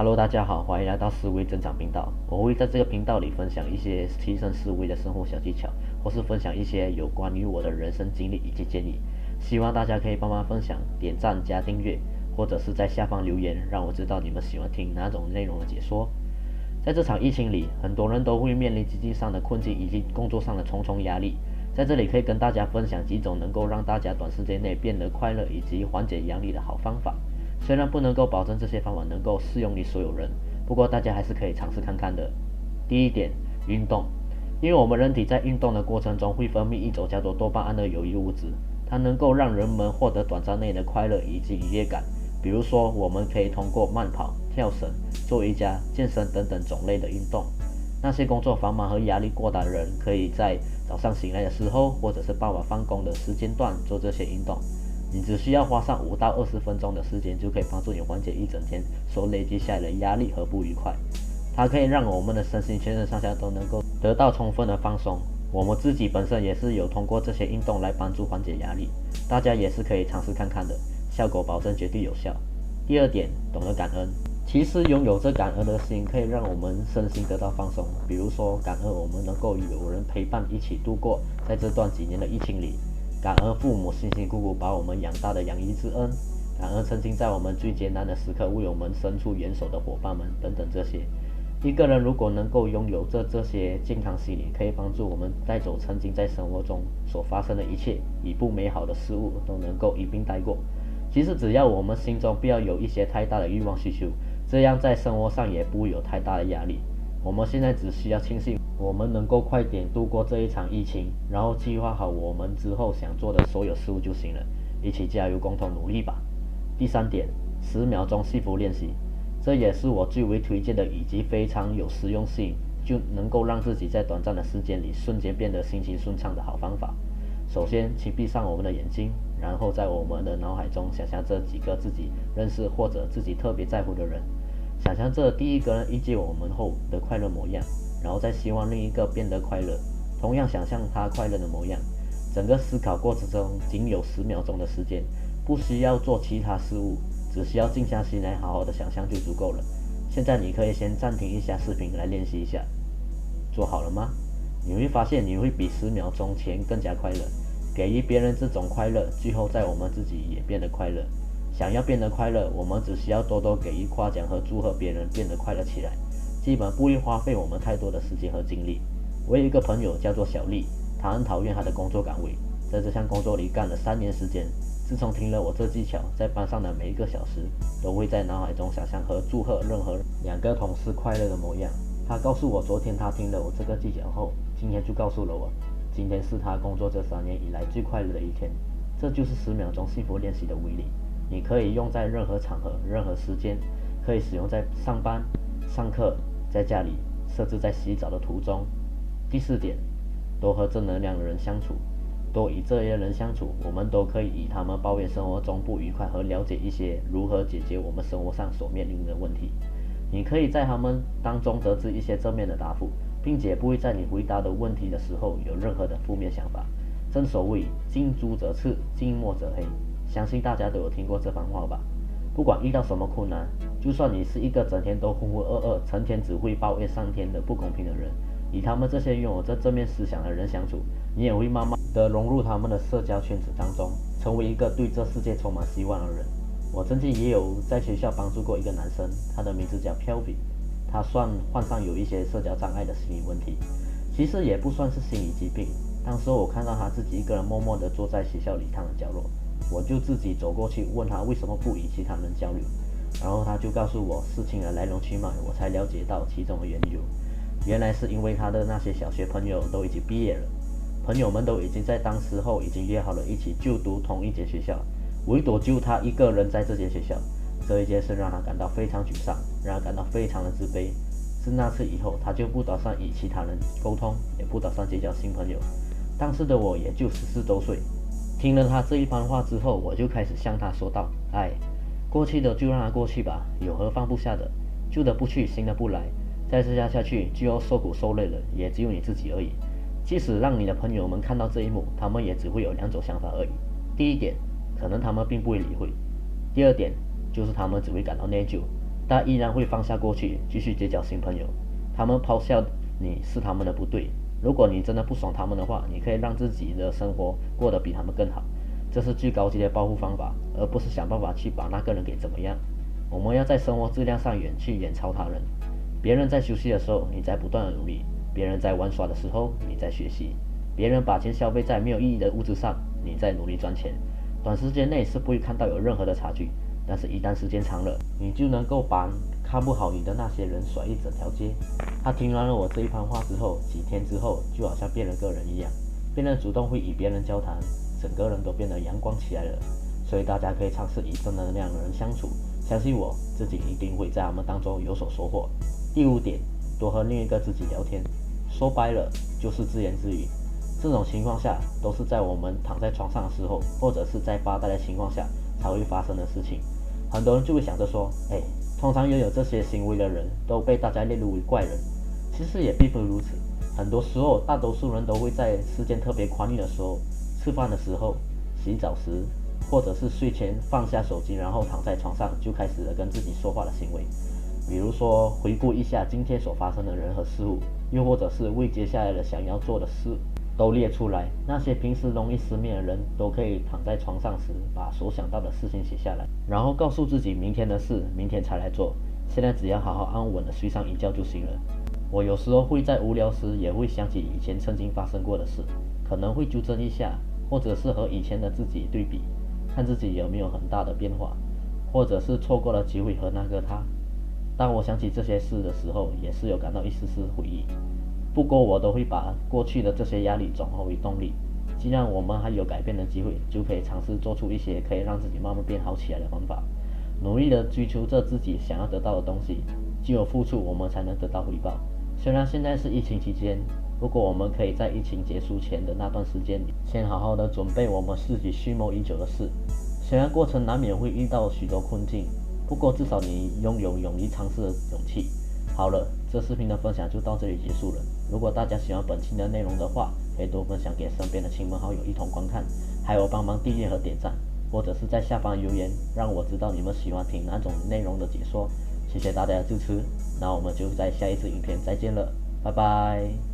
Hello，大家好，欢迎来到思维增长频道。我会在这个频道里分享一些提升思维的生活小技巧，或是分享一些有关于我的人生经历以及建议。希望大家可以帮忙分享、点赞加订阅，或者是在下方留言，让我知道你们喜欢听哪种内容的解说。在这场疫情里，很多人都会面临经济上的困境以及工作上的重重压力。在这里可以跟大家分享几种能够让大家短时间内变得快乐以及缓解压力的好方法。虽然不能够保证这些方法能够适用于所有人，不过大家还是可以尝试看看的。第一点，运动。因为我们人体在运动的过程中会分泌一种叫做多巴胺的有益物质，它能够让人们获得短暂内的快乐以及愉悦感。比如说，我们可以通过慢跑、跳绳、做瑜伽、健身等等种类的运动。那些工作繁忙和压力过大的人，可以在早上醒来的时候，或者是傍晚放工的时间段做这些运动。你只需要花上5到20分钟的时间，就可以帮助你缓解一整天所累积下来的压力和不愉快。它可以让我们的身心全身上下都能够得到充分的放松。我们自己本身也是有通过这些运动来帮助缓解压力，大家也是可以尝试看看的，效果保证绝对有效。第二点，懂得感恩。其实拥有这感恩的心，可以让我们身心得到放松。比如说，感恩我们能够有人陪伴一起度过在这段几年的疫情里。感恩父母辛辛苦苦把我们养大的养育之恩，感恩曾经在我们最艰难的时刻为我们伸出援手的伙伴们等等这些。一个人如果能够拥有这些健康心理，可以帮助我们带走曾经在生活中所发生的一切，以不美好的事物都能够一并带过。其实只要我们心中不要有一些太大的欲望需求，这样在生活上也不会有太大的压力。我们现在只需要庆幸我们能够快点度过这一场疫情，然后计划好我们之后想做的所有事物就行了。一起加油，共同努力吧。第三点，10秒钟幸福练习，这也是我最为推荐的以及非常有实用性，就能够让自己在短暂的时间里瞬间变得心情顺畅的好方法。首先，请闭上我们的眼睛，然后在我们的脑海中想象这几个自己认识或者自己特别在乎的人，想象这第一个人遇见我们后的快乐模样，然后再希望另一个变得快乐，同样想象他快乐的模样。整个思考过程中仅有10秒钟的时间，不需要做其他事物，只需要静下心来好好的想象就足够了。现在你可以先暂停一下视频来练习一下，做好了吗？你会发现你会比10秒钟前更加快乐。给予别人这种快乐，最后在我们自己也变得快乐。想要变得快乐，我们只需要多多给予夸奖和祝贺别人变得快乐起来，基本不会花费我们太多的时间和精力。我有一个朋友叫做小丽，她很讨厌她的工作岗位，在这项工作里干了3年时间。自从听了我这技巧，在班上的每一个小时，都会在脑海中想象和祝贺任何2个同事快乐的模样。她告诉我，昨天她听了我这个技巧后，今天就告诉了我，今天是她工作这3年以来最快乐的一天。这就是10秒钟幸福练习的威力。你可以用在任何场合、任何时间，可以使用在上班、上课、在家里，设置在洗澡的途中。第4点，多和正能量的人相处。多与这些人相处，我们都可以与他们抱怨生活中不愉快和了解一些如何解决我们生活上所面临的问题。你可以在他们当中得知一些正面的答复，并且不会在你回答的问题的时候有任何的负面想法。正所谓近朱者赤，近墨者黑，相信大家都有听过这番话吧。不管遇到什么困难，就算你是一个整天都浑浑噩噩、成天只会抱怨上天的不公平的人，与他们这些拥有这正面思想的人相处，你也会慢慢的融入他们的社交圈子当中，成为一个对这世界充满希望的人。我曾经也有在学校帮助过一个男生，他的名字叫飘比，他算患上有一些社交障碍的心理问题，其实也不算是心理疾病。当时我看到他自己一个人默默地坐在学校礼堂的角落，我就自己走过去问他为什么不与其他人交流，然后他就告诉我事情的来龙去脉，我才了解到其中的缘由。原来是因为他的那些小学朋友都已经毕业了，朋友们都已经在当时候已经约好了一起就读同一间学校，唯独就他一个人在这间学校。这一件事让他感到非常沮丧，让他感到非常的自卑。自那次以后，他就不打算与其他人沟通，也不打算结交新朋友。当时的我也就14周岁，听了他这一番话之后，我就开始向他说道：过去的就让它过去吧，有何放不下的？旧的不去，新的不来，再这样下去，就要受苦受累了，也只有你自己而已。即使让你的朋友们看到这一幕，他们也只会有2种想法而已。第一点，可能他们并不会理会；第二点，就是他们只会感到内疚。但依然会放下过去，继续结交新朋友。他们抛下你是他们的不对，如果你真的不爽他们的话，你可以让自己的生活过得比他们更好，这是最高级的保护方法，而不是想办法去把那个人给怎么样。我们要在生活质量上去远超他人。别人在休息的时候，你在不断的努力；别人在玩耍的时候，你在学习；别人把钱消费在没有意义的物质上，你在努力赚钱。短时间内是不会看到有任何的差距，但是一旦时间长了，你就能够把看不好你的那些人甩一整条街。他听完了我这一番话之后，几天之后就好像变了个人一样，变得主动会与别人交谈，整个人都变得阳光起来了。所以大家可以尝试与正能量的人相处，相信我，自己一定会在他们当中有所收获。第5点，多和另一个自己聊天，说白了就是自言自语。这种情况下都是在我们躺在床上的时候，或者是在发呆的情况下才会发生的事情。很多人就会想着说，通常拥有这些行为的人都被大家列入为怪人。其实也并不如此，很多时候大多数人都会在时间特别宽裕的时候，吃饭的时候，洗澡时，或者是睡前放下手机，然后躺在床上就开始了跟自己说话的行为。比如说回顾一下今天所发生的人和事物，又或者是为接下来的想要做的事都列出来。那些平时容易失眠的人都可以躺在床上时把所想到的事情写下来，然后告诉自己明天的事明天才来做，现在只要好好安稳的睡上一觉就行了。我有时候会在无聊时也会想起以前曾经发生过的事，可能会纠正一下，或者是和以前的自己对比，看自己有没有很大的变化，或者是错过了机会和那个他。当我想起这些事的时候，也是有感到一丝丝回忆。不过我都会把过去的这些压力转化为动力。既然我们还有改变的机会，就可以尝试做出一些可以让自己慢慢变好起来的方法，努力的追求着自己想要得到的东西。只有付出，我们才能得到回报。虽然现在是疫情期间，不过我们可以在疫情结束前的那段时间里，先好好的准备我们自己蓄谋已久的事。虽然过程难免会遇到许多困境，不过至少你拥有勇于尝试的勇气。好了，这视频的分享就到这里结束了。如果大家喜欢本期的内容的话，可以多分享给身边的亲朋好友一同观看，还有帮忙订阅和点赞，或者是在下方留言，让我知道你们喜欢听哪种内容的解说。谢谢大家的支持，那我们就在下一次影片再见了，拜拜。